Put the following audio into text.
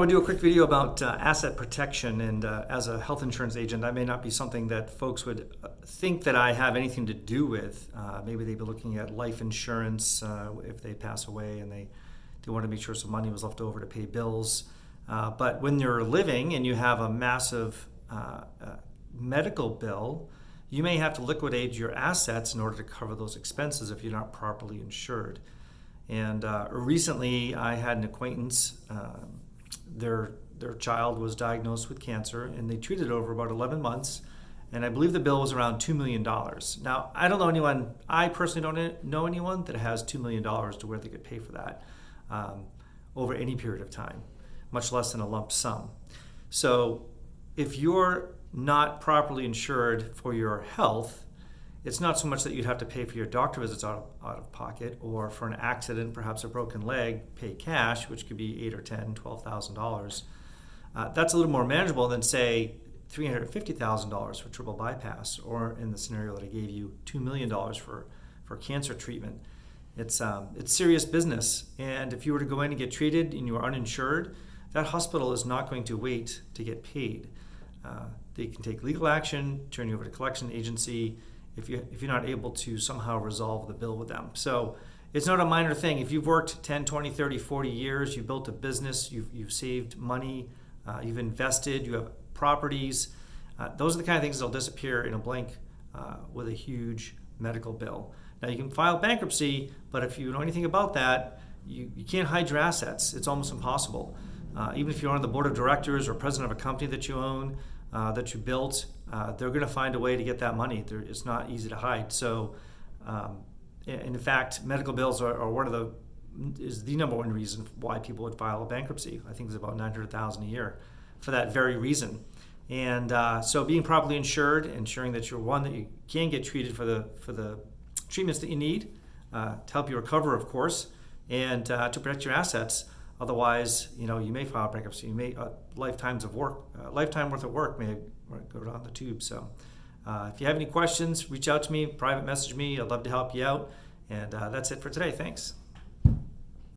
to do a quick video about asset protection, and as a health insurance agent, I may not be something that folks would think that I have anything to do with. Maybe they'd be looking at life insurance if they pass away and they want to make sure some money was left over to pay bills. But when you're living and you have a massive medical bill, you may have to liquidate your assets in order to cover those expenses if you're not properly insured. And recently I had an acquaintance, their child was diagnosed with cancer, and they treated it over about 11 months, and I believe the bill was around $2 million. Now, I don't know anyone, I personally don't know anyone that has $2 million to where they could pay for that over any period of time, much less than a lump sum. So if you're not properly insured for your health, it's not so much that you'd have to pay for your doctor visits out of pocket, or for an accident, perhaps a broken leg, pay cash, which could be $8,000 or $10,000, $12,000. That's a little more manageable than, say, $350,000 for triple bypass, or in the scenario that I gave you, $2 million for cancer treatment. It's serious business, and if you were to go in and get treated and you are uninsured, that hospital is not going to wait to get paid. They can take legal action, turn you over to collection agency, if you're not able to somehow resolve the bill with them. So it's not a minor thing. If you've worked 10, 20, 30, 40 years, you've built a business, you've saved money, you've invested, you have properties, those are the kind of things that'll disappear in a blink with a huge medical bill. Now, you can file bankruptcy, but if you know anything about that, you can't hide your assets. It's almost impossible. Even if you're on the board of directors or president of a company that you own, that you built, they're going to find a way to get that money. It's not easy to hide. So, in fact, medical bills are is the number one reason why people would file a bankruptcy. I think it's about $900,000 a year for that very reason. And so, being properly insured, ensuring that you're one that you can get treated for the treatments that you need to help you recover, of course, and to protect your assets. Otherwise, you may file bankruptcy. You may lifetime worth of work may go down the tube. So, if you have any questions, reach out to me, private message me. I'd love to help you out. And that's it for today. Thanks.